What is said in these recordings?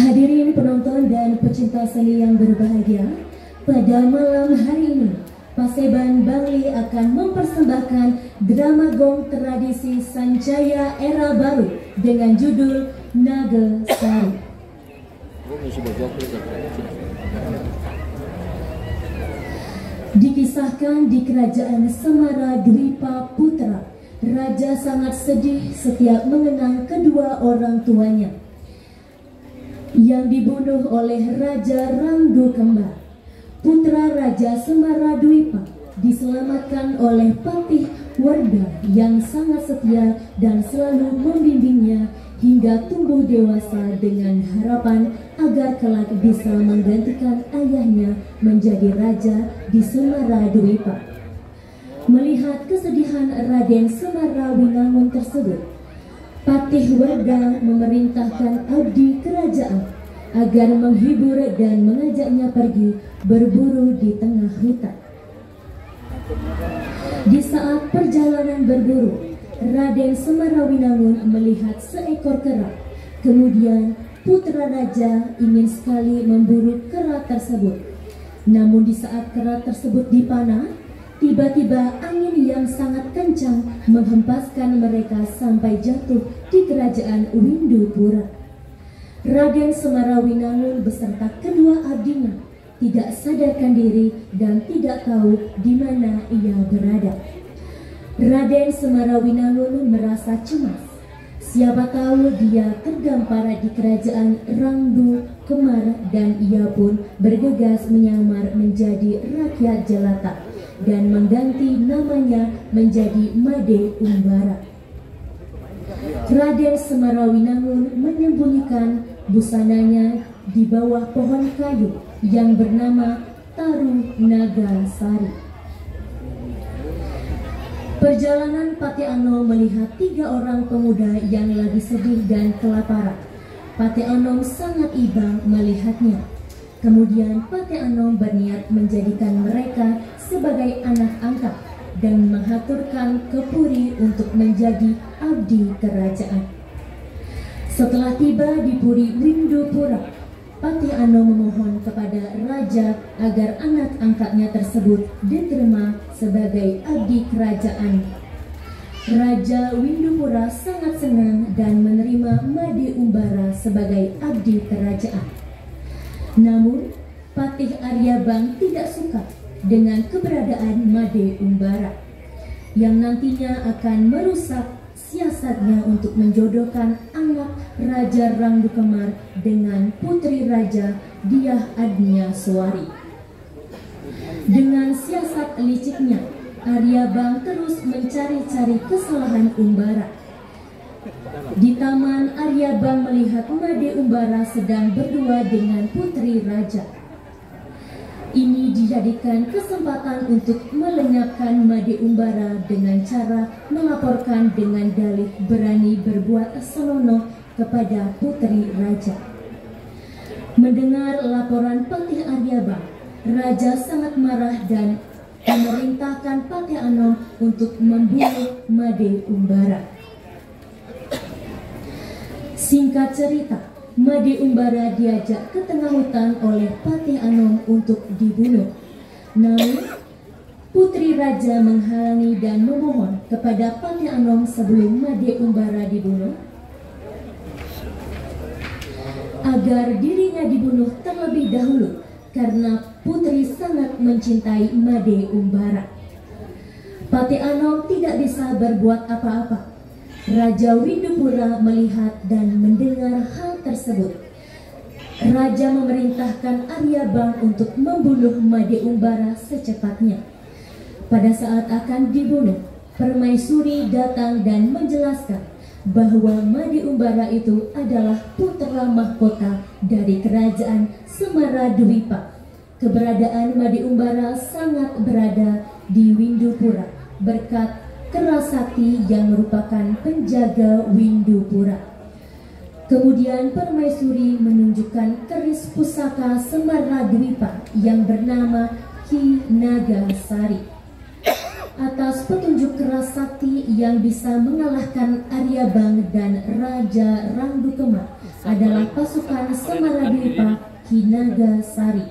Hadirin penonton dan pecinta seni yang berbahagia, pada malam hari ini Paseban Bangli akan mempersembahkan drama gong tradisi Sanjaya Era Baru dengan judul Naga Sari. Dikisahkan di kerajaan Semara Dwipa Putra, raja sangat sedih setiap mengenang kedua orang tuanya yang dibunuh oleh Raja Rangdu Kembar. Putra Raja Semara Dwipa diselamatkan oleh Patih Werda yang sangat setia dan selalu membimbingnya hingga tumbuh dewasa dengan harapan agar kelak bisa menggantikan ayahnya menjadi raja di Semara Dwipa. Melihat kesedihan Raden Semara Winangun tersebut, Patih Werda memerintahkan abdi kerajaan agar menghibur dan mengajaknya pergi berburu di tengah hutan. Di saat perjalanan berburu, Raden Semara Winangun melihat seekor kera. Kemudian putra raja ingin sekali memburu kera tersebut. Namun di saat kera tersebut dipanah, tiba-tiba angin yang sangat kencang menghempaskan mereka sampai jatuh di kerajaan Windupura. Raden Semara Winangun beserta kedua abdinya tidak sadarkan diri dan tidak tahu di mana ia berada. Raden Semara Winangun merasa cemas. Siapa tahu dia terdampar di kerajaan Rangdu Kemar dan ia pun bergegas menyamar menjadi rakyat jelata dan mengganti namanya menjadi Made Umbara. Raden Semara Winangun menyembunyikan busananya di bawah pohon kayu yang bernama Taruh Naga Sari. Perjalanan Patih Anom melihat 3 orang pemuda yang lagi sedih dan kelaparan. Patih Anom sangat iba melihatnya. Kemudian Patih Anom berniat menjadikan mereka sebagai anak angkat dan mengaturkan ke Puri untuk menjadi abdi kerajaan. Setelah tiba di Puri Windupura, Patih Anom memohon kepada raja agar anak angkatnya tersebut diterima sebagai abdi kerajaan. Raja Windupura sangat senang dan menerima Made Umbara sebagai abdi kerajaan. Namun Patih Aryabang tidak suka dengan keberadaan Made Umbara yang nantinya akan merusak siasatnya untuk menjodohkan anak Raja Rangdu Kemar dengan putri Raja Diah Adnyaswari. Dengan siasat liciknya, Aryabang terus mencari-cari kesalahan Umbara. Di taman, Aryabang melihat Made Umbara sedang berdua dengan putri raja. Ini dijadikan kesempatan untuk melenyapkan Made Umbara dengan cara melaporkan dengan dalih berani berbuat senonoh kepada putri raja. Mendengar laporan Patih Aryabang, raja sangat marah dan memerintahkan Patih Anom untuk membunuh Made Umbara. Singkat cerita, Made Umbara diajak ke tengah hutan oleh Patih Anom untuk dibunuh. Namun putri raja menghalangi dan memohon kepada Patih Anom sebelum Made Umbara dibunuh agar dirinya dibunuh terlebih dahulu karena putri sangat mencintai Made Umbara. Patih Anom tidak bisa berbuat apa-apa. Raja Windupura melihat dan mendengar hal tersebut. Raja memerintahkan Aryabang untuk membunuh Made Umbara secepatnya. Pada saat akan dibunuh, Permaisuri datang dan menjelaskan bahwa Made Umbara itu adalah putra mahkota dari kerajaan Semara Dwipa. Keberadaan Made Umbara sangat berada di Windupura berkat Kerasakti yang merupakan penjaga Windupura. Kemudian Permaisuri menunjukkan keris pusaka Semara Dwipa yang bernama Ki Naga Sari. Atas petunjuk Kerasakti yang bisa mengalahkan Aryabang dan Raja Rangdu Kemar, adalah pasukan Semaradwipa Kinagasari.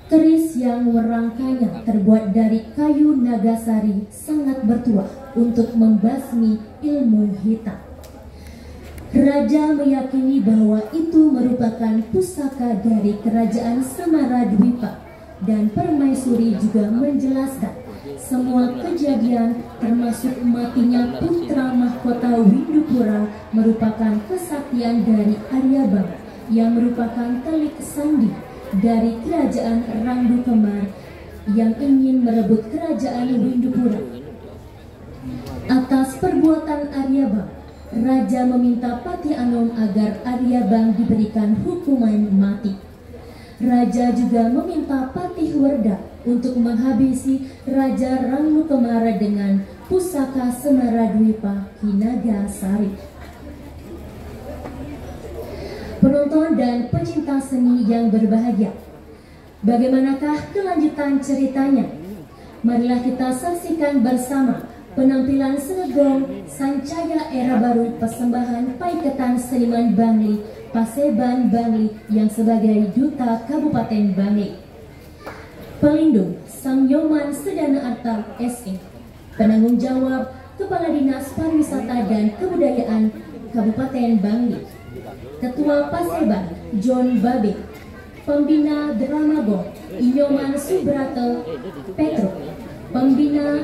Keris yang merangkainya terbuat dari kayu nagasari sangat bertuah untuk membasmi ilmu hitam. Raja meyakini bahwa itu merupakan pusaka dari kerajaan Semaradwipa, dan Permaisuri juga menjelaskan semua kejadian termasuk matinya putra mahkota Windupura merupakan kesaktian dari Aryabang yang merupakan telik sandi dari kerajaan Rangdu Kemar yang ingin merebut kerajaan Windupura. Atas perbuatan Aryabang, Raja meminta Patih Anom agar Aryabang diberikan hukuman mati. Raja juga meminta Patih Werda untuk menghabisi Raja Rangdu Kemar dengan pusaka Semaradwipa Kinagasari. Penonton dan pecinta seni yang berbahagia, bagaimanakah kelanjutan ceritanya? Marilah kita saksikan bersama penampilan Senegong Sancaya Era Baru persembahan Paiketan Seniman Bangli Paseban Bangli yang sebagai Duta Kabupaten Bangli. Pelindung Samyoman Sedana Arta SE. Penanggung jawab Kepala Dinas Pariwisata dan Kebudayaan Kabupaten Bangli. Ketua Paseban John Babe. Pembina Dramagong Inyoman Subrata Petro. Pembina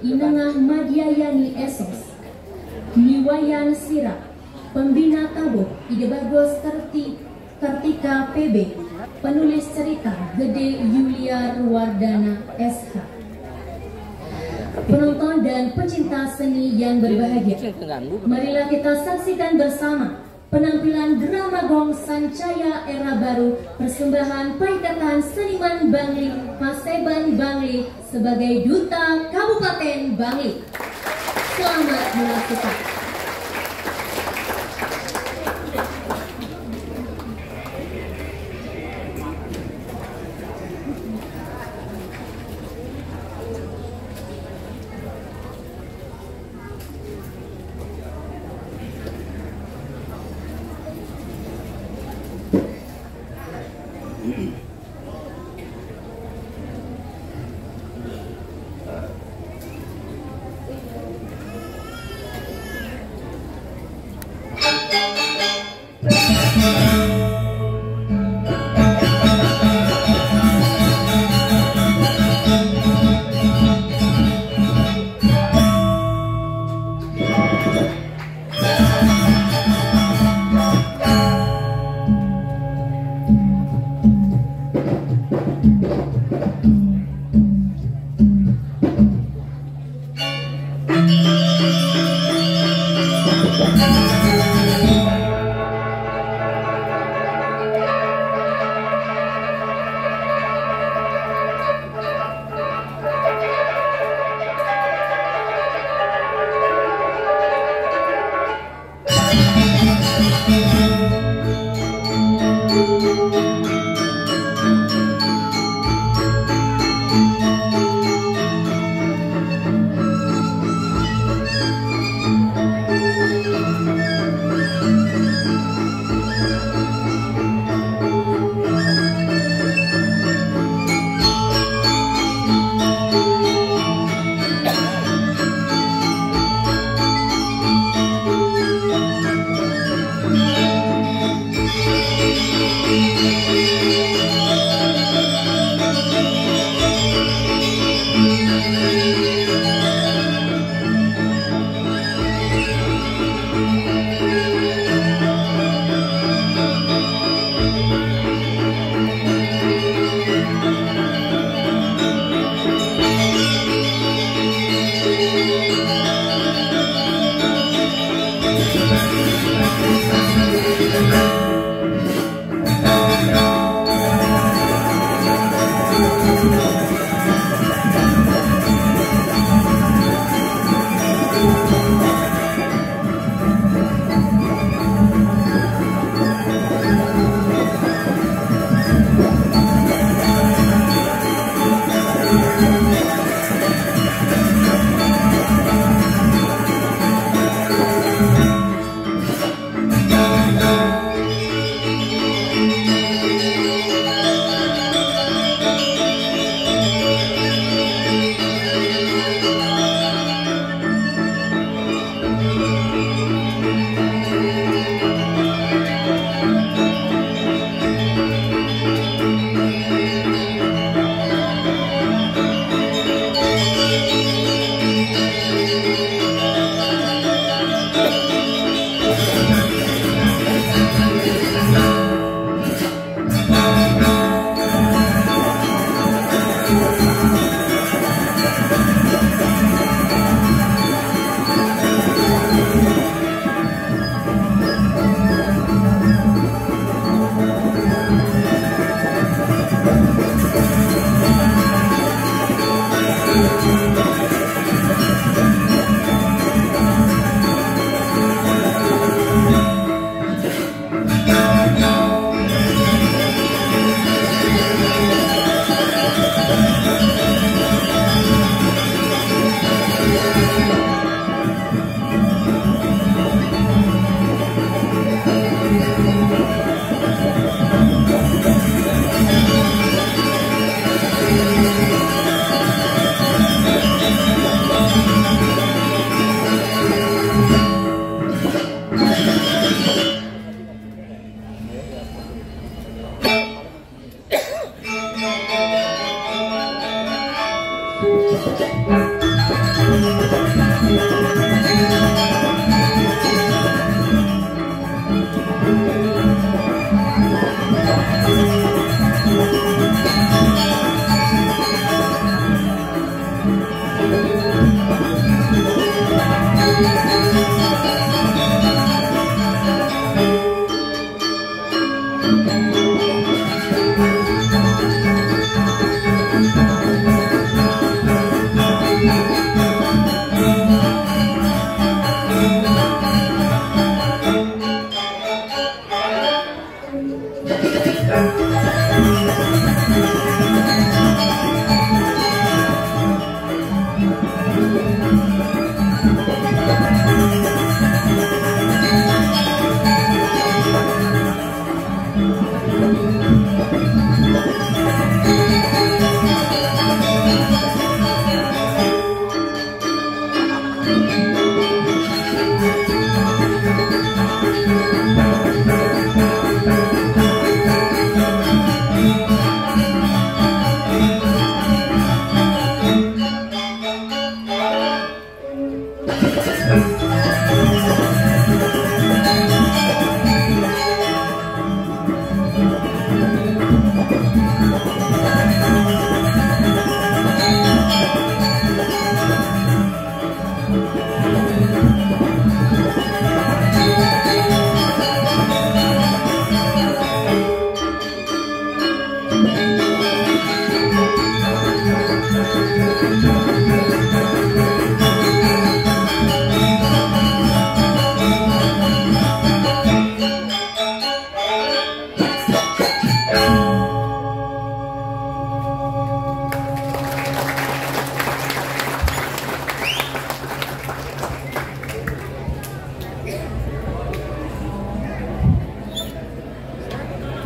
Inengah Madiayani Esos. Niwayan Sira. Pembina Tabuh Ide Bagos Kartika PB. Penulis cerita Gede Yulia Ruwardana SH. Penonton dan pecinta seni yang berbahagia, marilah kita saksikan bersama penampilan drama gong Sancaya Era Baru persembahan Paiketan Seniman Bangli Paseban Bangli sebagai Duta Kabupaten Bangli. Selamat menyaksikan.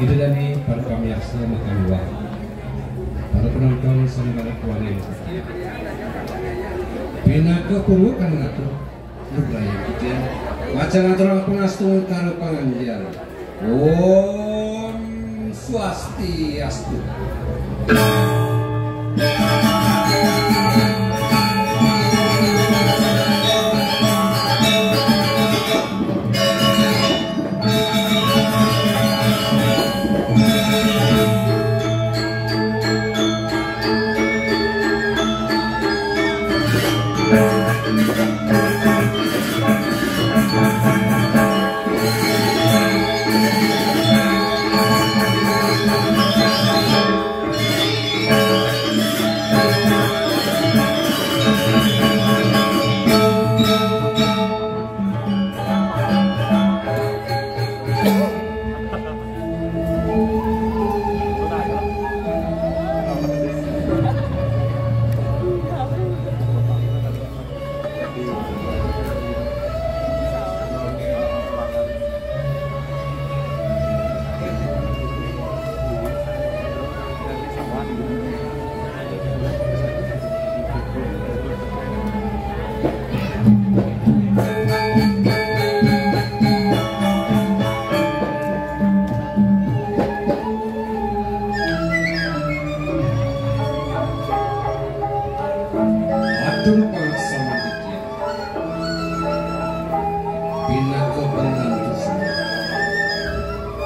Itu dari para pemirsa makan luar, para penonton sama para keluarga. Bina ke puru kan ngatur, lumayan gitu ya. Wacana orang pengastung karo pangandian. Om Swastiastu.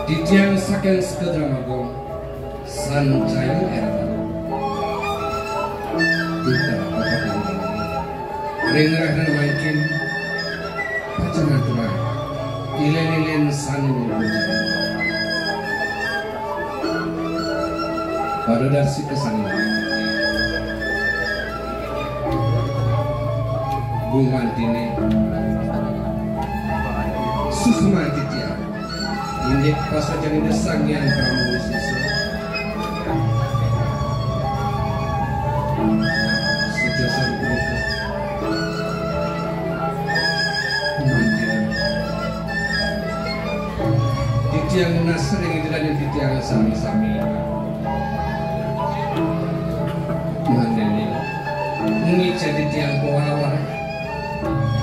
Dijang saking sekedramagung sancayu era kita apa ringrah dan mungkin pacangan turang ilen-ilen sanu pada darsi kesana bumantini susumantitya indek pasajan desang yang kamu sisa sejasan mereka titiang nasring itu dan titiang sami-sami mandeni ini jadi tiang pewara-wara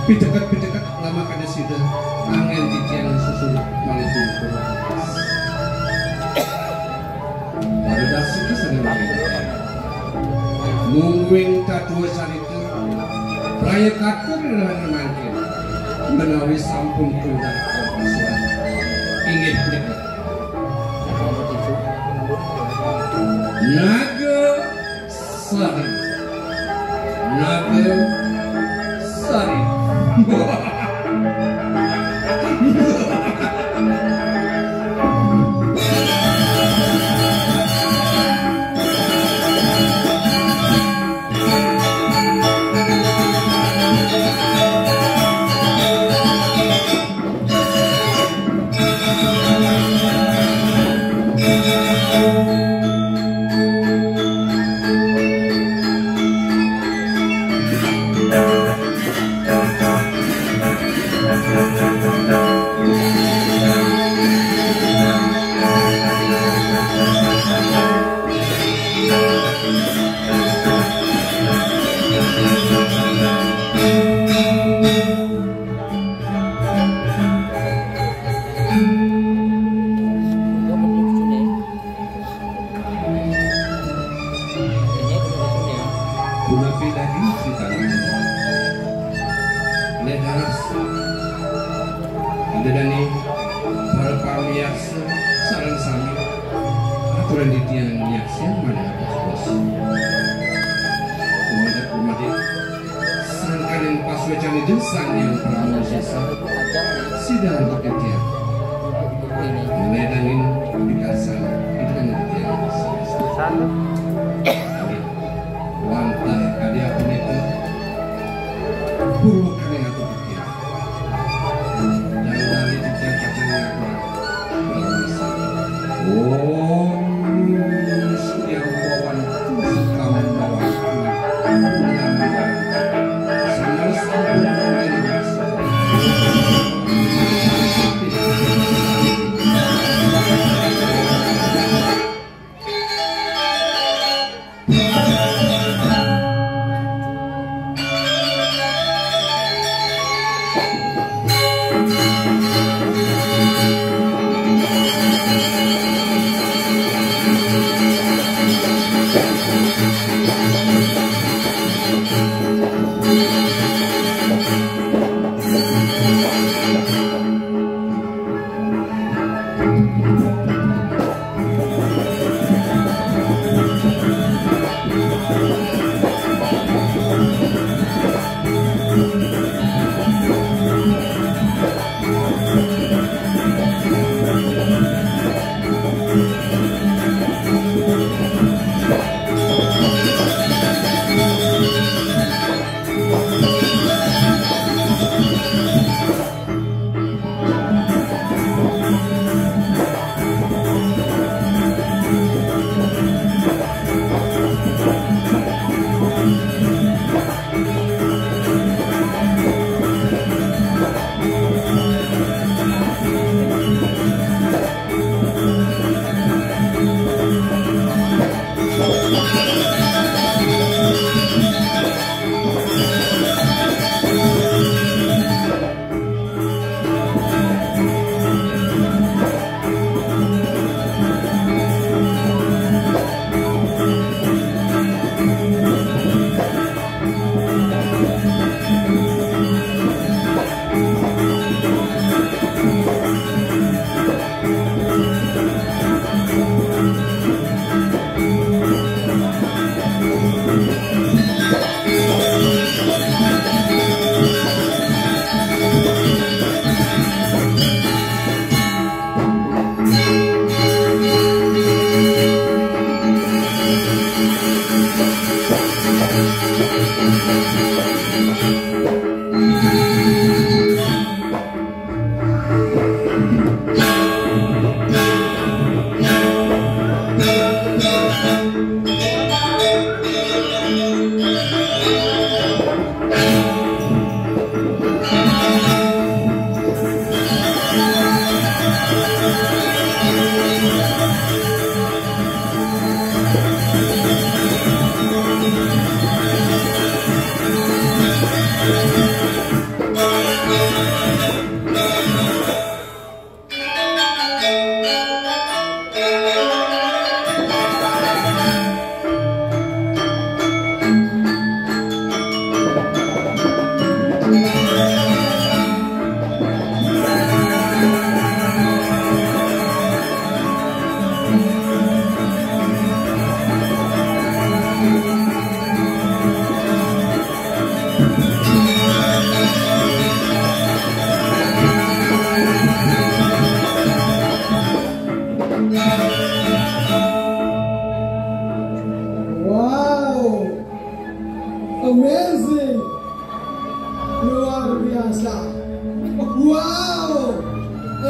pidekat lama kada sida angin titiang susul malitung pada dasar kesenangan nungguin kadua sarita proyek aku dengan mangkin menawi sampun kuda kepasuan ingin berdekat naga sari Dedani para pamirsa sareng sami aturan ditiang nyaksian mana bos umadat umadik sangkanin paswecan itu sang yang pramosesa sidang paketian meledangin dikasan itu kan ditiang wantai kadia punita purwo kane atau paketian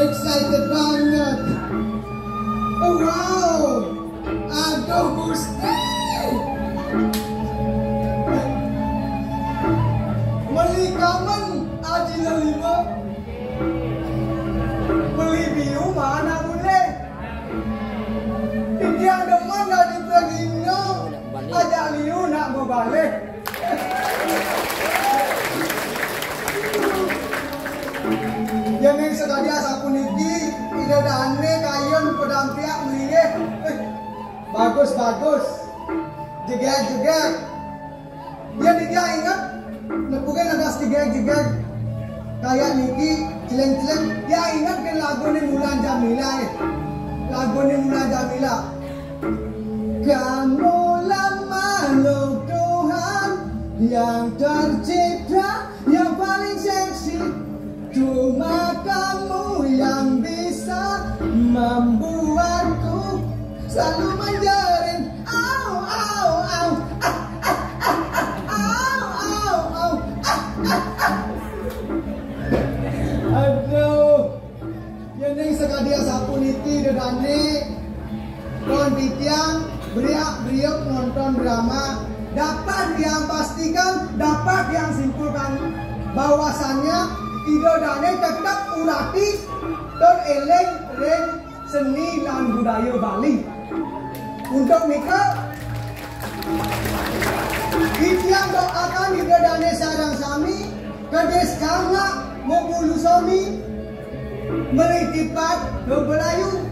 excited banget. Oh, wow. Aduh Gusti. Meli kamen aji lelima. Meli biu mana boleh. Dia demen dari perginya. Ajak liu nak mau balik. Yang yang sekadar sapu niki tidak ada aneh kayon pedang pihak melihat. Bagus bagus, jegat. Dia ingat, bukan ada jegat kayak niki celeng. Dia ingat kan lagu ni Mulan Jamila lagu ni Mulan Jamila. Kamulah makhluk Tuhan yang tercipta yang paling seksi. Cuma kamu yang bisa membuatku selalu menjerit. Au, au, au. Aduh, yang sekadia sapu niti dedane kon titiang beriak nonton drama. Dapat yang pastikan, dapat yang simpulkan bahwasannya Ido Dane tetap urati dan eleng seni dan budaya Bali. Untuk Mika, Itiang doakan Ido Dane sarang sami, kades kanga mobulu sami, melitipat do belayu,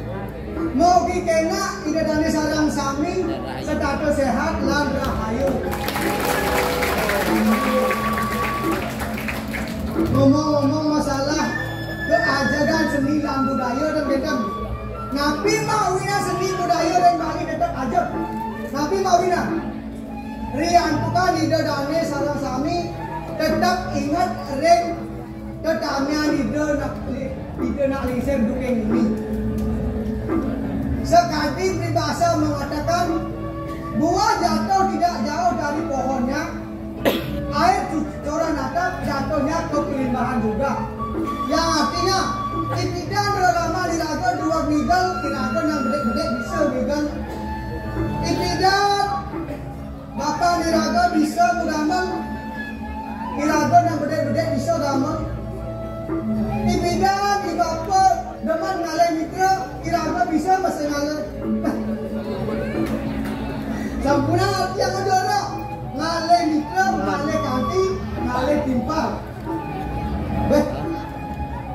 mau kikena Ido Dane sarang sami, setato sehat lan rahayu. Ngomong-ngomong masalah keajaran seni dan budaya dan tetap Nabi mau wina seni budaya dan Bali tetap aja. Nabi mau wina Rian tukang lidah dane salah sami tetap ingat ring tetamnya lidah nak liser dukeng ini. Sekali peribahasa mengatakan buah jatuh tidak jauh dari pohonnya. Air coran atap jatuhnya ke pelimbahan juga. Yang artinya Ipidan lama diraga dua migel kiraga yang gede-gede bisa migel. Ipidan bapak diraga bisa mudaman kiraga yang gede-gede bisa damang. Ipidan di bapak deman ngalai mitra kiraga bisa masih ngalai. Sampuna arti yang ngedorok ngale mitra, ngale kanti, ngale timpal.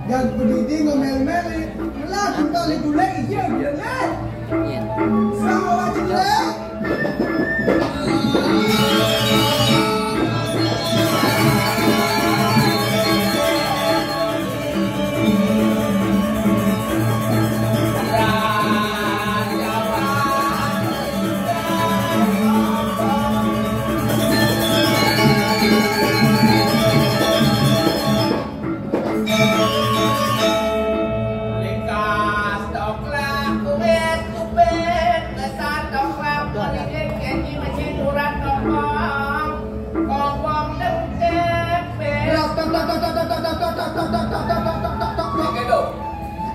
Yang berdiri ngomel-meli, lah timpal itu lagi iya dia leh. Sama wajib leh.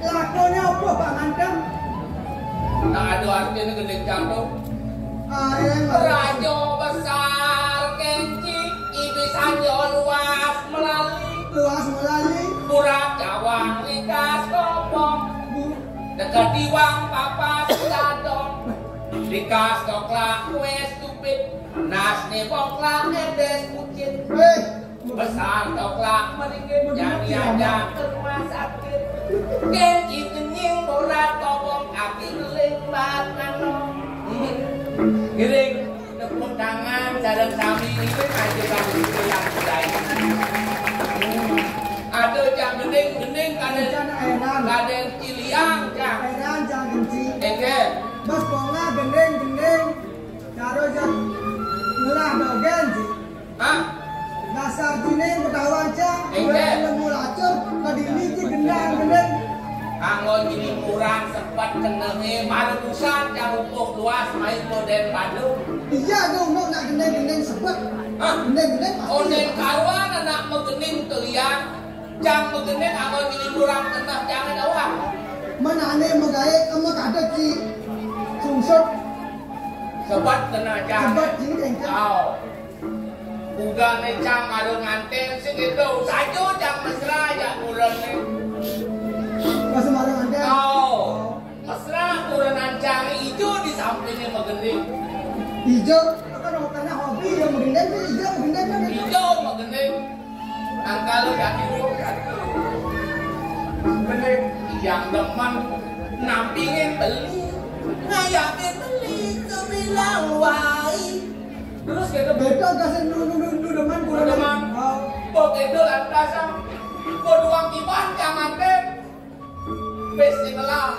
Lakonya apa Pak Nganteng? Tak ada artinya gendeng jatuh. Rajo besar kenci, ibisannya luas melalui Burak Jawang likas kopong, dekat diwang papa sadong, likas tokla kue stupid, nasne bokla edes kucing, besar tokla meringin jadi aja ke rumah sakit, kenci kenying borat kopong api geling batang. Giring, tepuk tangan, sarang sami itu ngajukan itu yang mulai. Ada yang gending, kadang ciliang, Edan jang genci. Eke, Bos ponga gending. Karo jang ngulah dogen sih. hah? Dasar jining betawa jang. Eke. Nemu lacur kadini ki gendang. Anggon gini kurang sempat kenenge marusan yang upuk luas main model Bandung. Iya dong, mau nak gending sebut. Hah? Gending pasti. Onen karuan anak megening teliang, jang megening anggon gini kurang tengah jangan awak. ane magae ama kada ki sungsut Sebat kena jang. sebat jing tengka. Kau. Udah necang ada nganten segitu saja jang mesra ya bulan ni. Pas marang ande. Kau. Mesra bulan ancang hijau di sampingnya megening. Hijau akan karena hobi yang menggendeng hijau menggendeng kan. Hijau megening. Angka lu jadi lu. Megening yang demen nampingin beli. Ngayakin beli kebilang wai. Terus kita Beda kasih nu deman kurang teman, kok itu lantasan, kok doang kiban jangan deh, bismillah,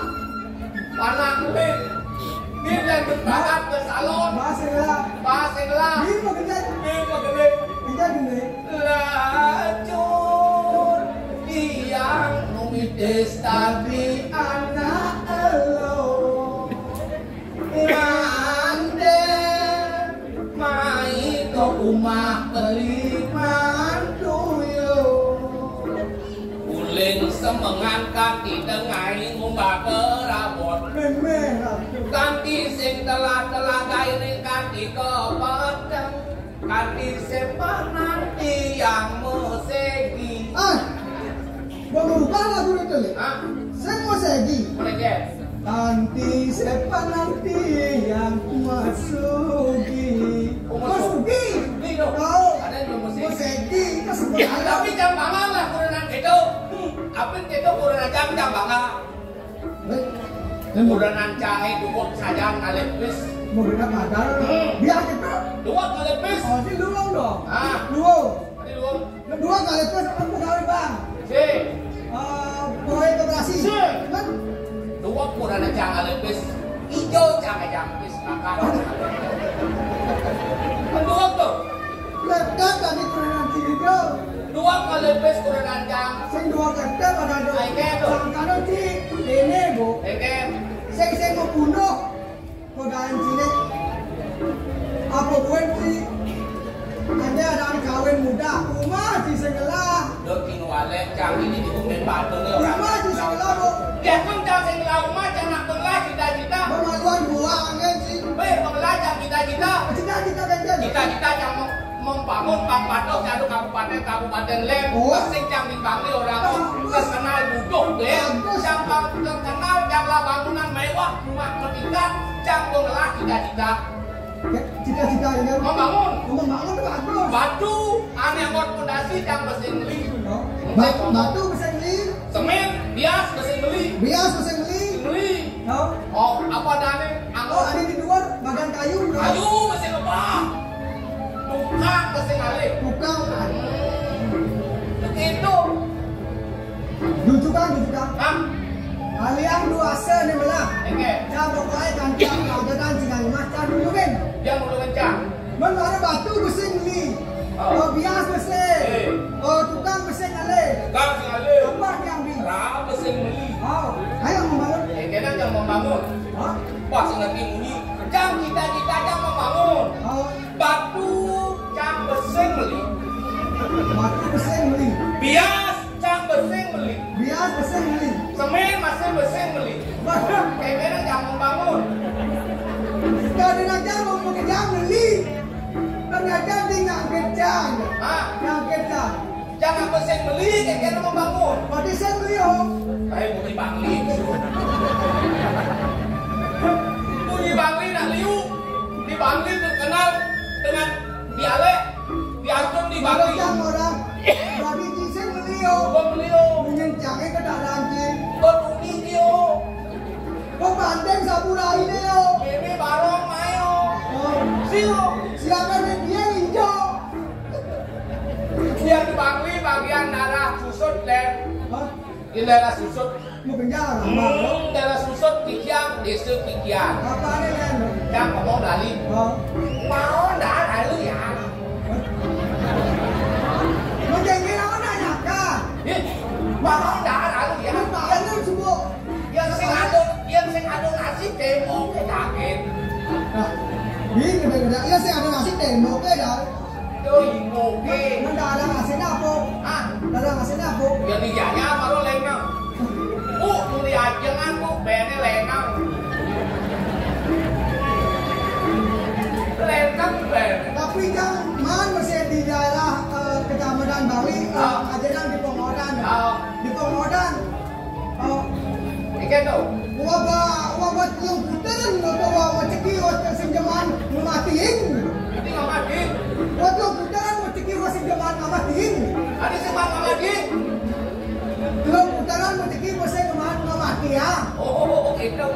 panang deh, dia dan berangkat ke salon, Basela. Ini mau gede. gede, Kita gede. racun, yang numides tapi anak elo, mai ke rumah beli mantu yo uling semengan kaki dengai ngumbah kerabot Memang. kanti sing telah gairi kanti kepedang kanti sepananti yang mesegi Gua merubah lagu itu le. hah? Saya mau segi. Mereka Nanti siapa nanti yang masuki. Masuki. ini dong Kau. ada yang Mau musik segi ke ya, sebelah. tapi jam bangan lah kurenan itu apa itu kurenan jam bangan kurenan canggih dukut sajam kalipis Mau kita padahal. Biar kita. dua kalipis Oh ini luang dong. ah Luang. tadi lu Kedua kali itu aku kali bang. si Proyek koperasi. Si. Kan? dua kurenan canggih kalipis hijau canggih kalipis kakak kedua tuh Ledak tadi kurenan cido. dua kalipis kurenan jam Sing dua kata pada do. Ay, kedo. Sangkano ci. Ini bu. eke Sing mau bunuh. Kodaan cile. Apa buat sih? Anda ada kawin muda. Rumah di sekolah. do kinu wale canggih ini dikumpulin batu nih orang Rumah di sekolah bu. ya kan jam sing rumah jangan belah cita-cita Pemaluan buah angin sih. weh pembelajar cita-cita Cita-cita benjel. cita-cita yang membangun Bang Patok satu kabupaten Lem Oh. sing yang dibangun orang terkenal duduk deh yang terkenal yang lah bangunan mewah rumah bertingkat yang mengelah cita-cita Cita-cita ini. membangun Membangun itu bagus. batu aneh buat fondasi yang mesin beli Batu bisa beli. semen bias mesin beli Bias bisa beli. beli Tahu? oh apa dane Oh angkot ada di luar bagian kayu. kayu mesin lebah tukang mesin alih Tukang. begitu Dudukan. ah Kalian dua sen ni belah. enge Ya pokoknya kancang kagetan jangan macam dulu kan. yang mulu kencang Men ada batu mesin beli. Oh bias mesin. Oh tukang mesin ale. tukang mesin alih Apa yang beli? ra mesin beli Oh, ayo membangun. enge dan yang membangun Hah? pas ngerti muni jang cita-cita yang membangun Oh, batu jang mesin beli batu mesin beli. bias jang mesin beli Bias mesin beli. semen masih mesin beli Bahkan enge dan yang membangun kadang aja mau bekerja beli. Ternyata dia nggak kerja. ah Yang kerja. jangan mesin beli enge dan membangun Berarti saya beli oh. saya mau di Bangli bunyi Bangli nak liu di Bangli terkenal dengan dialek diancam di Kalau Bangli yang orang berarti saya beli oh. Bang beliau Menyencangnya ke dalam sih. beruni dia Kau bandeng sapura ini oh. ini barong ayo Oh, sio siapa yang dia hijau? dia di Bangli bagian daerah susut dan Hah? di daerah susut Mau penjara apa? daerah susut Kikiang desa Kikiang Apa ini kan? yang ngomong dari Oh, mau dah lalu ya menjengkel apa nanya kan? mau dah lalu ya Yang banyak semua. yang sing ado nasi demo yakin Nah, ini beda-beda. Iya sih ada nasi tembok ya dah. tuh oke Nggak ada nasi apa? ah Nggak ada nasi apa? yang dijanya baru lainnya muli aja ngangkuk bene lenang. Lenang bene. Tapi jangan masih di daerah Kecamatan Bali, ajaran di Pengodan. Di Pengodan. Ikan tu. Wabah yang putaran atau wabah ceki wabah sinjaman mematiin. Ini nggak mati. Wabah putaran wabah ceki wabah sinjaman mematiin. Ada seman nggak mati. Kalau putaran wabah ceki wabah sinjaman memati ya. Oh gitu.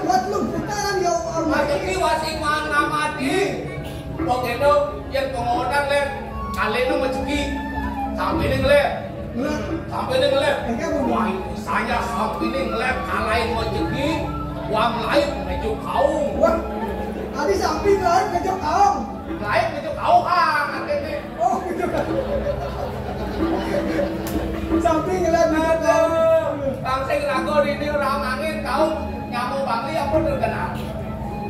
Wabah putaran ya Mati wasing mana mati. Oh gitu. Yang pengodan le. Kalian tu macam sampai ni le. Sampai ni le. Wah itu saya sampai ni le. Kalian macam wang lain macam kau. Wah, ada samping lain kejap kau. Lain macam kau ah katanya. Oh, kejap. Samping lain kejap kau. Langsung ragu ini orang angin kau nyamuk bangli apa terkenal?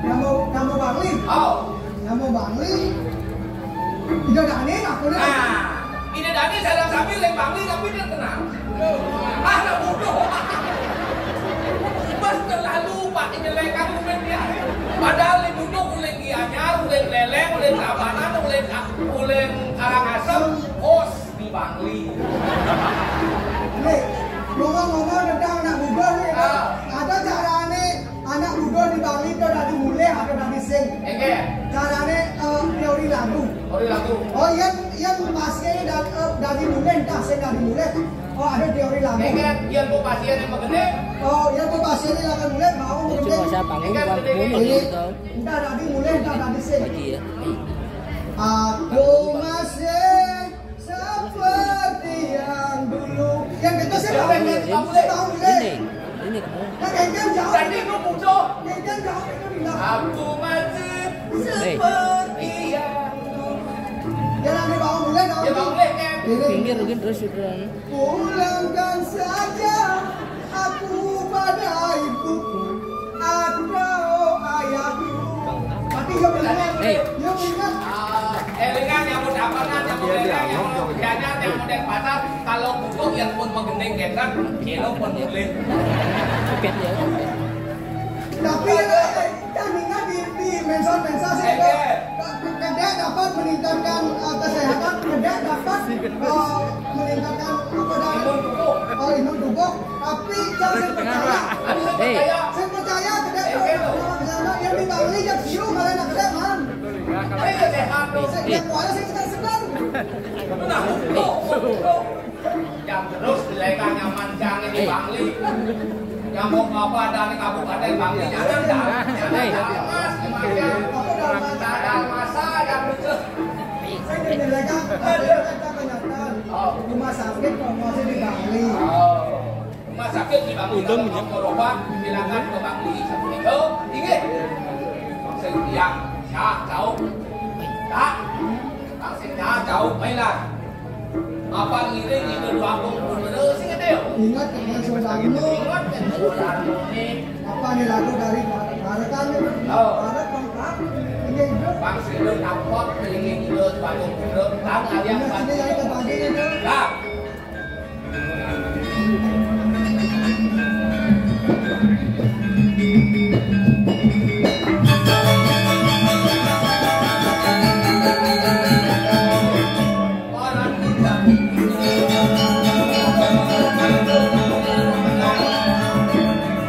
Nyamuk bangli. Oh, Nyamuk bangli. Tidak ada aneh aku ni. ini Dani sedang sambil lem bangli tapi terkenal. Anak bodoh. Mas terlalu pak nyelekan umen dia. Padahal lem bodoh uleng gianyar, uleng leleng, uleng tabanan, uleng karangasem, kos di bangli. Nih, ngomong-ngomong tentang anak muda ni. Ada cara ni anak muda di Bali tu dah dimulai atau dah dising. Enge, Cara ni teori lagu. ori lagu. Oh, yang pasien dah dimulai, entah saya dah dimulai. Oh, ada teori lagu. Enge, yang tu pasien yang begini. Oh, yang tu pasien ni akan mulai mau Cuma mulai. saya bangun bang bunyi gitu. Entah dah dimulai, entah dah dising. Lagi ya. Aku masih seperti yang dulu. Yang itu saya tahu, saya tahu mulai. Ini kamu. Yang kengkeng jauh. Tadi tu muncul. Kengkeng jauh itu bilang. Aku masih seperti yang Jangan dibawa mulai kau. dia bangun kan. Pinggir mungkin terus udah. Pulangkan saja aku pada ibuku atau ayahku. Tapi yang ingat, yang ingat. Elingan yang mau dapatan, yang mau leleng, yang mau jajan, yang mau naik pasar. Kalau butuh yang pun menggendeng getar, kilo pun boleh. Cepet ya. Tapi yang ingat di mensos itu, kedai dapat meningkatkan kesehatan, kedai dapat meningkatkan apa dah? Imun tubuh. Tapi jangan percaya. Ada saya Saya percaya kedai yang di Bali yang siu malah nak kedai man. saya sehat tu. Yang kuala saya sedang. Nah, yang terus dilekan nyaman jangan di Bangli. Yang mau apa dari kabupaten Bangli jangan dah. Jangan mas, gimana? Ada masa yang lucu. Saya dilegang kebanyakan rumah sakit promosi di Bali. Rumah sakit di Bangli kalau mau berobat silakan ke Bangli seperti itu. Ingat, langsung yang jauh, tak, langsung jauh, mainlah. Apa ngiring itu 20 bener sih kan dia? Ingat dengan saudarmu. Ingat kan saudaramu ni? Apa nih lagu dari Barakan itu? Barat lengkap. Ini hidup. Bang Sri dapat ingin hidup sebagai bener, tak ada yang Ini yang terbagi itu. tak. Orang kita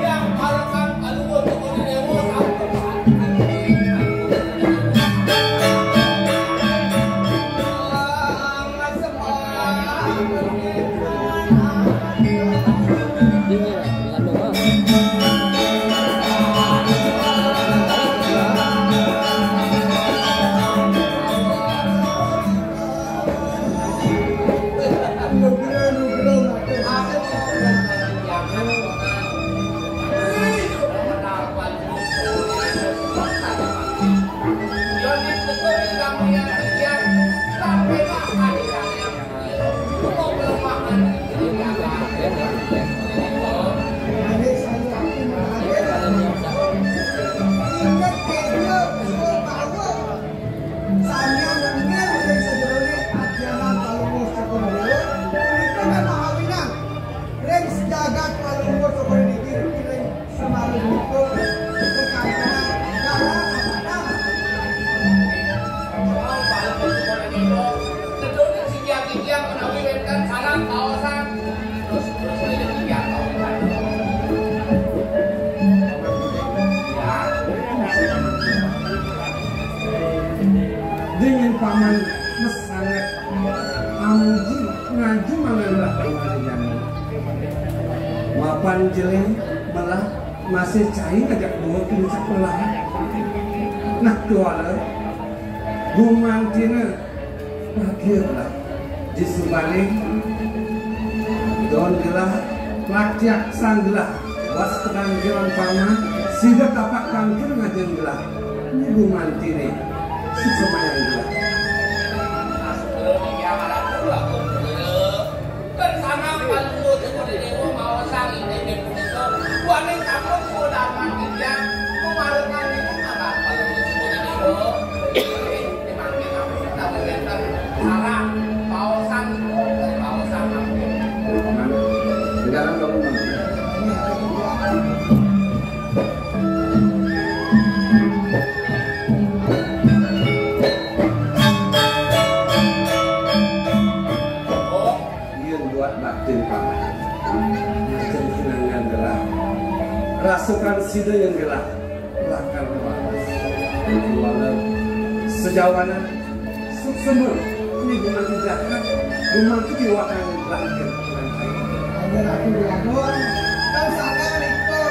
yang harapan aluan untuk dewa Ini lah, dengan doa. Adik saya Papan jeleng malah masih cair ngajak gua pincak malah. Nah kuala gumantina bahagialah di subalik don gelah lakyak sang gelah was penanggilan paman sida tapak kangkir ngajen gelah ini gumantine sesemayang gelah. Kan sana kalau tengok dewa mau sang ini begitu. Buanin kamu sudah mati dia. Kemarin itu apa kalau dewa? Memang kamu sudah berbentar. Salah mau sang. Sekarang kamu nanti. Rasukan sida yang gelah lakar waras walau sejauhana semua ini gumanti jahat gumanti diwakan lahir Agar aku dilakukan kan sangat itu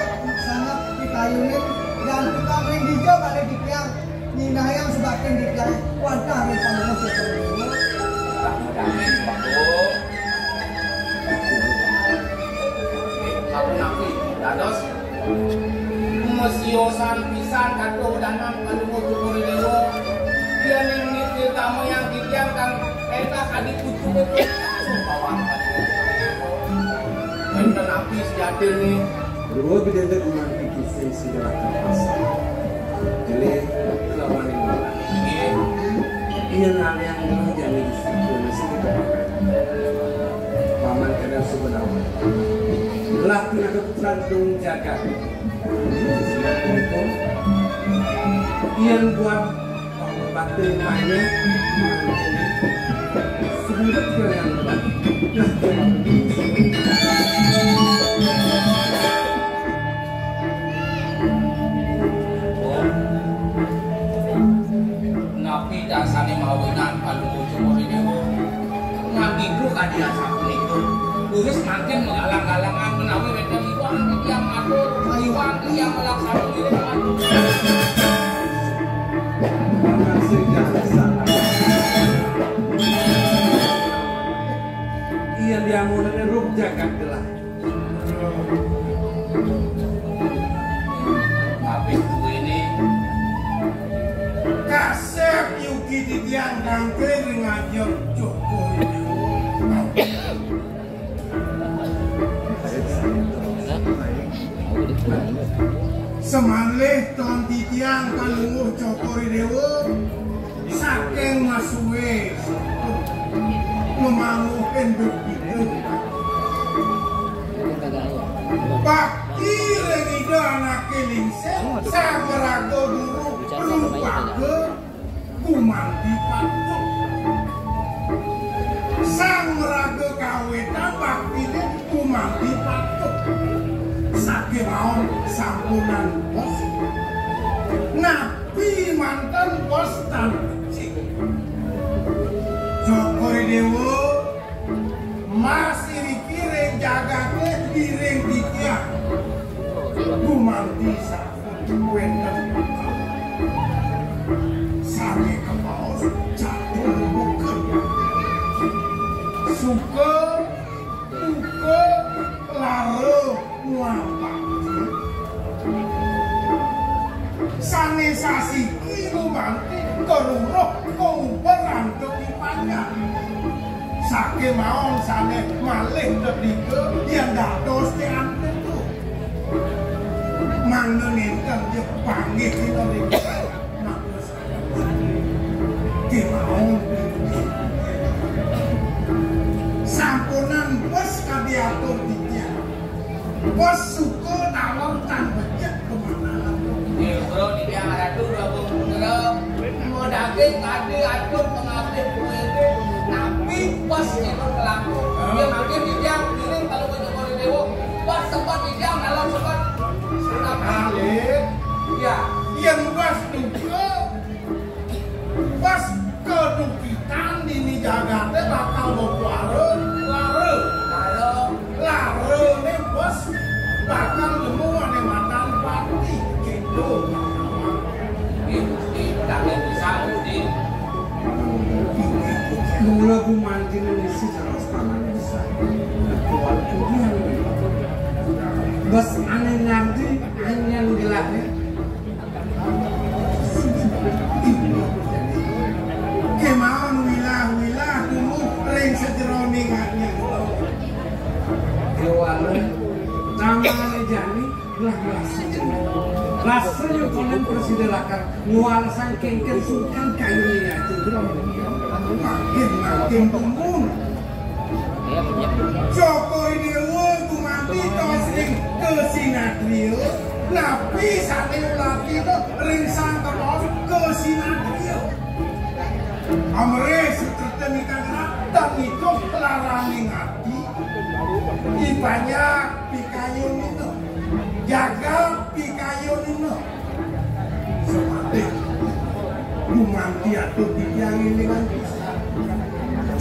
sangat ditayunin dan kita main hijau pada dikiang Nina yang sebagian dikiang warga di sana seperti itu. Aku nabi, dados mesiosan pisan kado danang kado mutu dewa. Dia ning tamu yang dikiangkan eta kadi kucu betul. Bawang kadi. Enten nabi sejati ni. Dua bidenda gumanti kisah segala kapasa. Jadi lawan ini. Iya nang yang dulu jadi disitu masih dipakai. Paman kadang sebenarnya. Belah punya keputusan dong jaga. Yang buat bakti mainnya sebenarnya juga yang berat. Nabi dasane mawinan kalau muncul dewa. Nabi ku kadia satu itu. Terus makin mengalang-alangan menawi wedang iwang yang atur iwang yang melaksanakan diri atur. Iya dia mau neruk jagat telah. Tapi itu ini Kasep Yuki Titian Kangke dengan Joko Semalih ton titiang kalunguh Cokori Dewa saking masuwe memanguhin begitu bakti rengido anak kelingsen sabarago buruk perumpaga kumanti patung sang meraga kawetan bakti kumanti patung sakit maon sampunan bos nabi mantan bos tan kecil Cokori Dewa masih dikiring jagatnya diring dikiak gumanti sampun wenten sami kepaus jatuh bukan suka duka laro muampak sanesasi kilo manti keruruh kumperan kepipannya sake maon sane malih terdika yang dados tiang itu mangenenkan dia panggil kita mereka maon sampunan bos kadiatur tiang bos suku tawang tan becek kemana bro di yang ada tuh bro mau daging tadi atur pengambil kuede tapi pas itu pelaku dia makin di yang kiri kalau Cokori Dewa pas sempat di yang dalam sempat sudah balik ya yang bos duka bos kedukitan dini jagatnya bakal berkuara lare nih bos Mula bumantin ini terus paman bisa. Keluar kemudian. Bas aneh nanti yang gelapnya. Kemauan wilah kamu ring sejeroning hanya. Keluarnya namanya jani belah sejeroning. Rasanya konen persidelakan ngual sangking kesukan kayunya sejeroning. Makin tumbun. Jokowi dewa gumanti tosing ke sinatrio. Nabi sate ulati itu ringsang terus ke sinatrio. Amre setertenikan dan itu larang ngati. Banyak pikayun itu. Jaga pikayun itu. Seperti gumanti atau dibiangin dengan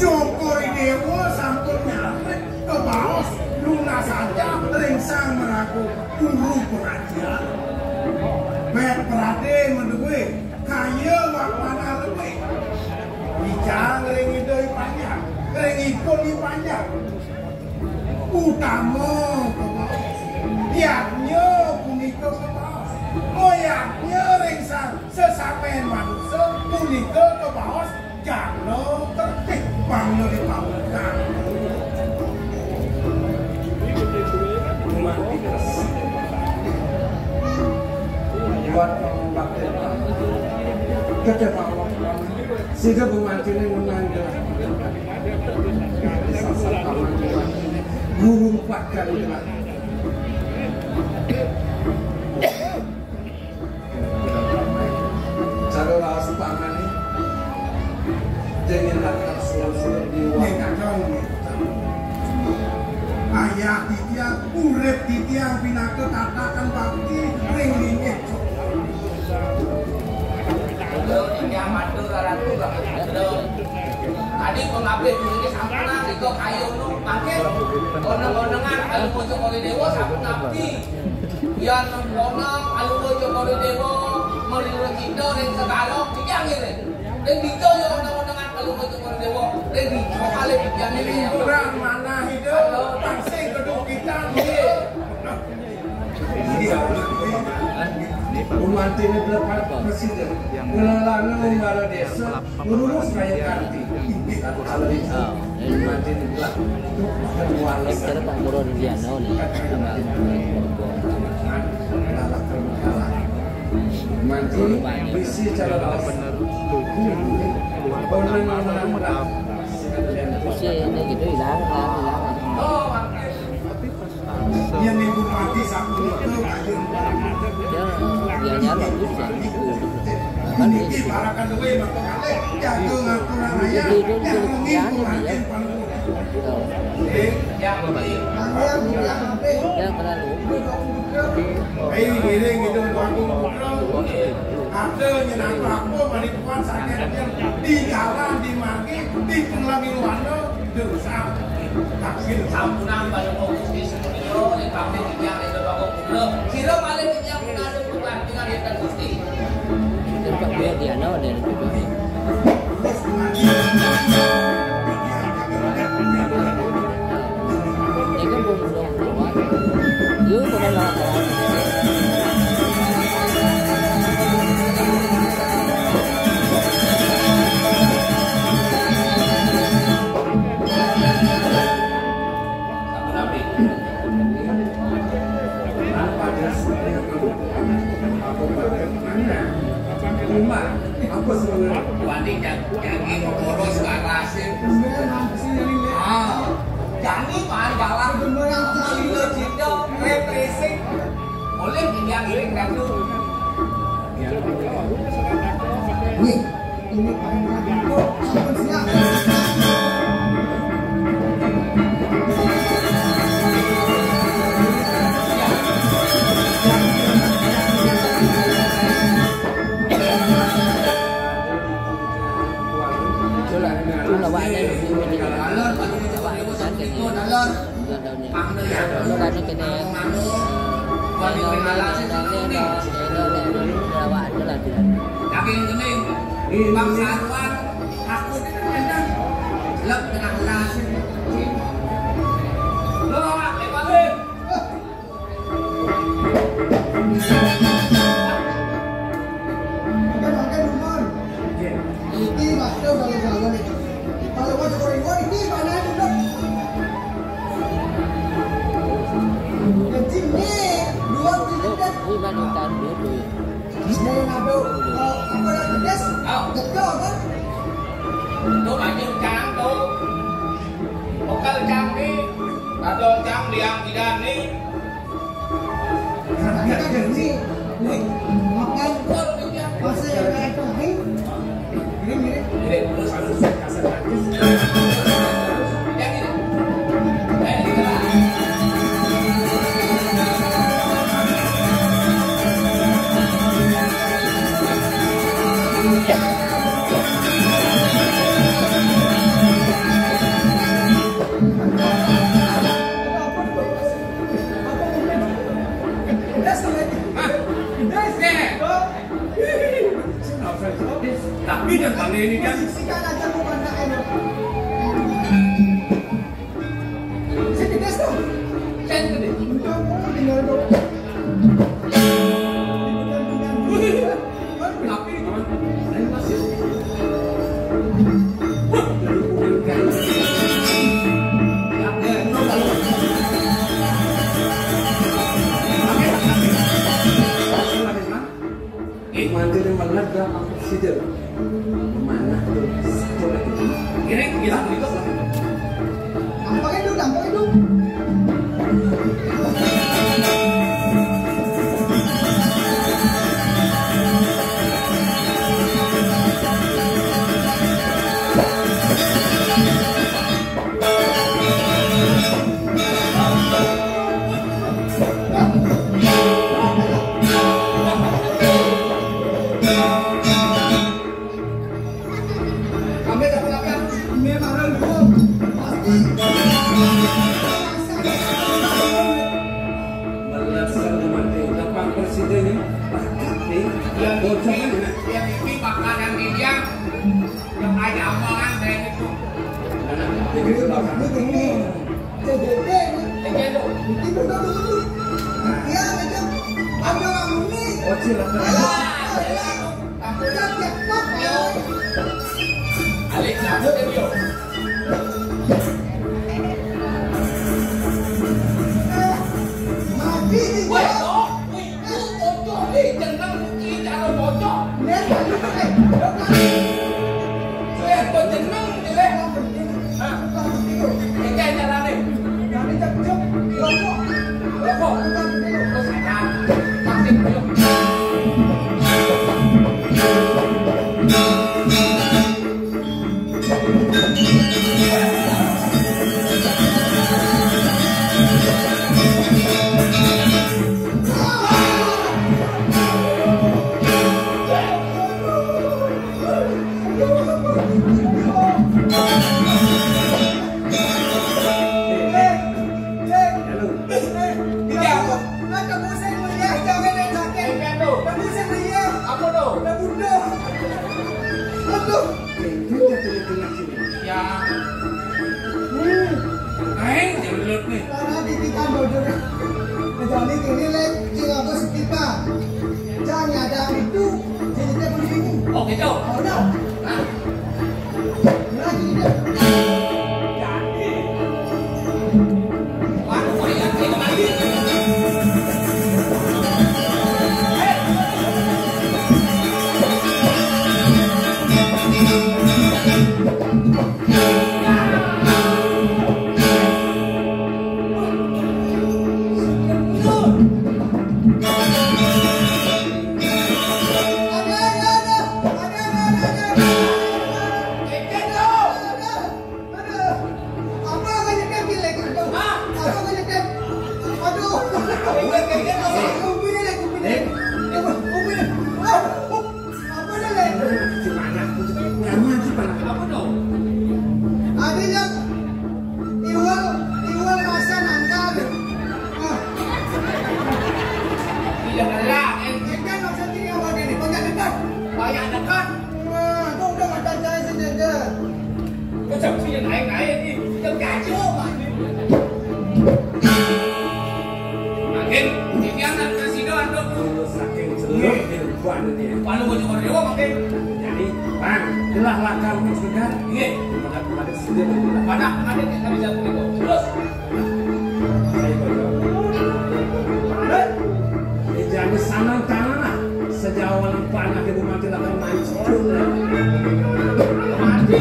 Jokowi dewa sampun nyampe ke bawah lunas saja ringsang meraku guru pengajian. Bet perade menduwe kaya wak mana lebih. Bijang ring idoi panjang, ring ikon panjang. Utama ke bawah, yaknya punika ke bawah. Moyaknya ringsang sesamen manusia punika ke bawah. Jangan tertib bangga di bangunan. Mati bersih. Buat bakter. Ketika Allah sehingga bumantinya menangga. Sasar paman guru 4 kali lagi. Cara lawas paman ini. Jangan lakukan suara-suara di wakil. Ayah titiang, urep titiang, pinaka katakan bakti, ring-ringnya. Yang mandu raratu banget. Tadi pengabdi ini sampuna itu kayu nu makin koneng-konengan alu mojo kali dewa sampun abdi. Yang koneng alu mojo kali dewa meliru cinta ring segalok tiang ini. Ring dito yo koneng-konengan alu mojo kali dewa ring dito kali tiang ini. Kurang mana hidup tangsing kedua kita ini. Umanti ini berapa presiden ngelana membara desa ngurus kaya karti umanti ini berapa Sekarang Pak Muro Diano nih. umanti visi cara benar Usia ini gitu hilang. yang ibu mati satu itu Dia nyala bagus ya. ini barakan duwe makanya jago ngaturan ayah yang mungkin makin Yang beli. Dia terlalu. ini giring itu waktu ada nyenang aku manipuan sakitnya di jalan di maki di penglangi wano dosa taksil Sampunan pada fokus di studio yang kami yang itu bangun dulu. Siro paling yang mengadu bukan dengan yang Gusti. Dia Pak Muro Diano dari PBB. Ini kan belum keluar. Yuk boleh lah. apa sebenarnya? Wani jangi ngurus karasin. Jangi pan balang meliru cinta represi. Boleh yang iring dadu. Nih, ini panjang. Siap. Nó ra nó cái này Daging gening, Bang Sarwan, aku enak, lep tengah nasi. Lo, lepatin. Makan rumah. Ini masuk dalam jalan itu. Kalau mau goreng-goreng ini mana itu dok? Kecil nih, 2 juta. Saya nabung, apa yang pedas? Betul kan? Tôi là những trang tôi một cái trang đi là đồ trang liang di dan ni Kita jadi makan masa yang kayak kemarin. Ini. jadi terus harus kasar yang ini ini lah tapi dan kali ini kan Sikat aja bukan nak enak. Saya pedas dong. sen gede Kamu tinggal dong. tapi saya masih wah dari kulit kain ya no kalau Mandiri meledak aku sidir. Mana tuh? Satu lagi. kira kita itu Tampaknya dulu. kami dapat Memang belum pasti. Meledak mati depan presiden ini. yang ini makanan dia yang ada omongan saya itu Jadi belakang. Begini. Jadi ini tuh itu dulu. Ya macam ada orang ini. Oh silakan. Alex aku dia Mati weh toh itu bocor nih jangan kita ada bocor saya berjeneng jelek ini kayak jalan nih rokok terus saya vaksin yuk Oh gitu. Nah. Waduh, mau lihat ini lagi. Ada. chậm thì naik đi yang kacau mah makin yang kan masih doan dok saking celok depan ini kalau mau coba dewa makin jadi bang telah lakar sebentar nggih pada sudah berbulan pada ada kita bisa begitu terus saya jangan sanang tanah sejauh orang panah ibu mati akan mancung mati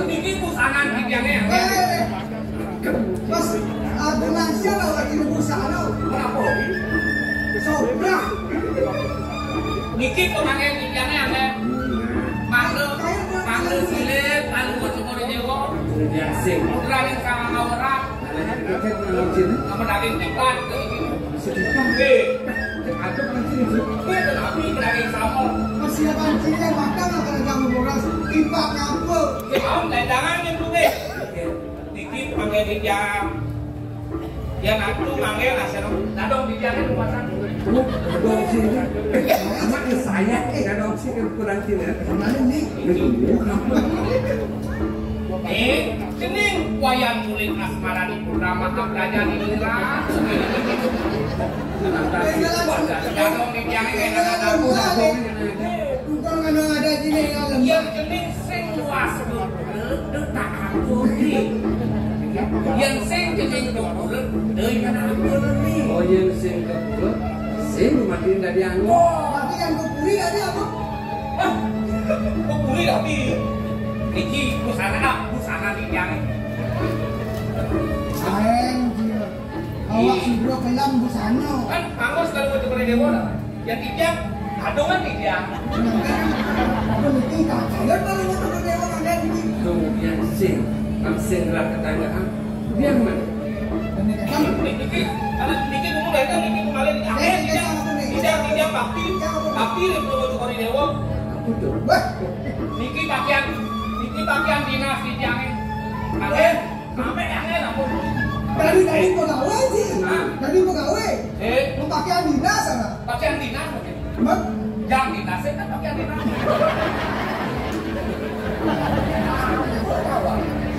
tinggi pusanan tiangnya Pas dengan siapa lagi nunggu sana? Kenapa? Sobra. Niki pemanggil ikannya aneh. Mangga silet, lalu bercumur dewa. Yang sing. Mudalin sama orang. Kita kalau sini. Sama daging teklan. Sedikit. Ada orang sini. Itu nabi daging sama. Masih apa sini yang makan akan kamu boras. Impak ngapul. Om jangan itu deh. Niki panggil dijam. Ya nanti panggil nasi nadong dijamin puasa. Dong sini. Anak saya dong sini kurang sini. Mana nih? Cening wayang kulit asmara di Purnama Abraja di Nira. Jangan dijamin kayak ada Bukan karena ada sini yang lembut. yang cening sing luas tak ampun yang sing cening kebulet dari kana ampun nih. Oh yang sing kebulet. Sing matiin dari angin. Tapi yang kepuri ada apa? Kok boleh tapi Niki busana dijamin. Sayang dia. Awak sudah kelam busana. Kan Angus kalau itu pada dewa yang dijam adongan dijam. Aku mesti tak sayang kalau untuk berdewa ada ini. Kemudian sing lah ketanyakan. Dia mana? Niki dulu dari kan Niki kemarin dijam tapi belum untuk pada dewa. Betul. Wah, Niki bagian dinas dijamin. Sampai angin aku. dari pegawai sih. Dari pegawai. Mau pakaian dinas sana. Bagian dinas mungkin. Mat, Yang dinas kan bagian dinas.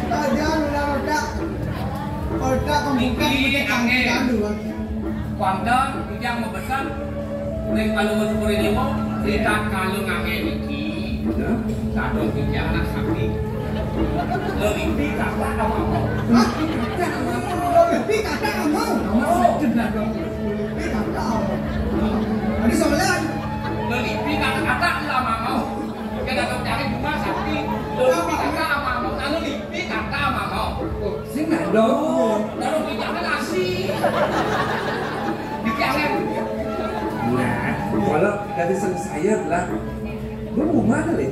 tajam udah otak. Otak membuka kandungan. Kuantan yang membesar. Neng kalau bersyukur ini mau kita kalau ngangin Niki. Satu tiga anak sapi. Lebih apa apa. Hah? Lebih kata kamu. Lebih kata. Ada soalan. Lebih kata-kata lama mau. Kita datang cari rumah sapi. Lebih kata lama mau. Lalu lebih kata lama mau. Sing nggak dong. Lalu dijangan asih. Dijangan. Nah, kalau dari sang saya adalah rumah kali.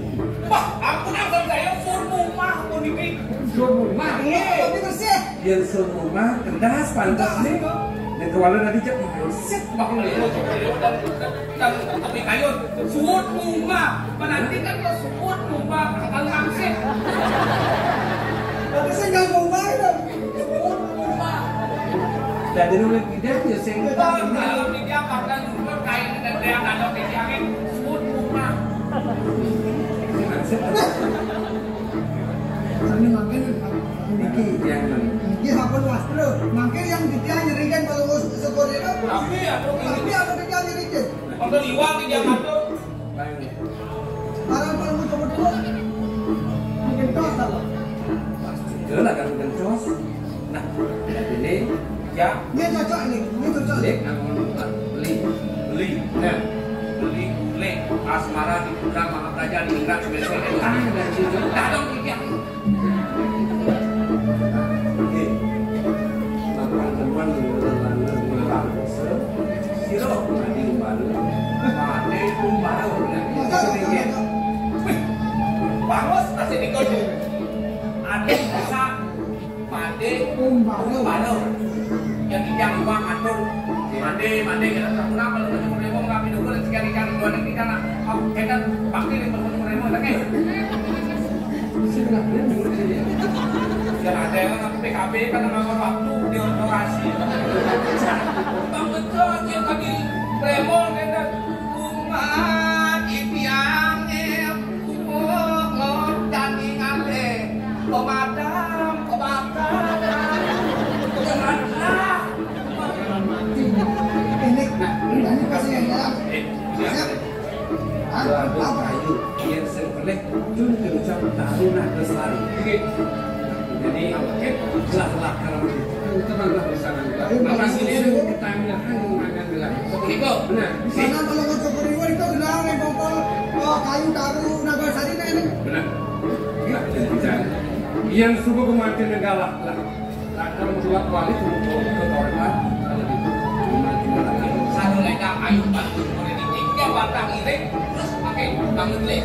Wah, ampun ampun saya full rumah pun ini. Rumah. Tapi bersih. Yang serumah kendas pantas nih. Dan kalau dari cek set Wah, dan tapi kayu suut rumah. Menanti kan kalau suut rumah akan langsung. Tapi saya nggak mau main dong. Suut rumah. dari rumah kita ya sing Kalau dia pakai rumah kain dan dia ada dijamin suut rumah. Sambil makin Niki yang Ini hakun wastro. Makin yang dia nyerikan kalau syukur itu. Tapi aku Tapi apa dia nyerikan? untuk liwat dia masuk. Orang kalau mau coba dulu. Mungkin kau salah. itu lah kan bukan cos. Nah, ini Ya, Ini cocok ini. Ini cocok. dek akan beli. beli asmara di Putra Mahapraja di Ingrat sebagai dan situ tak dong dia. Oke. Teman-teman Siro mandi baru. mati baru sedikit. Bagus masih dikojo. Ada bisa mandi baru yang dijang uang atur mandi kita tak pernah kalau macam mereka nggak minum boleh sekali-kali dua nanti karena kita pasti lima puluh ribu lagi. Jangan ada yang nanti PKB karena makan waktu di orasi. Bang betul yang tadi remon kita umat impiannya kumur dan ingale pemadam kebakaran kebenaran. Ini kasih yang dalam. Siap. Dua kayu yang sempelek jun kerucap taruna kesari. Jadi telah kalau itu teman-teman di sana juga. Bapak sini kita bilang makan bilang. Seperti Benar. Di sana kalau mau syukur itu gelang yang bongkol kayu taruh Nagasari ini. Benar. Enggak bisa bicara. Yang suku kematian galak lah. kalau sudah kuali tuh ke torekan ada di gimana lagi satu lagi ayu bantu politik tiga batang irik terus pakai bangun leh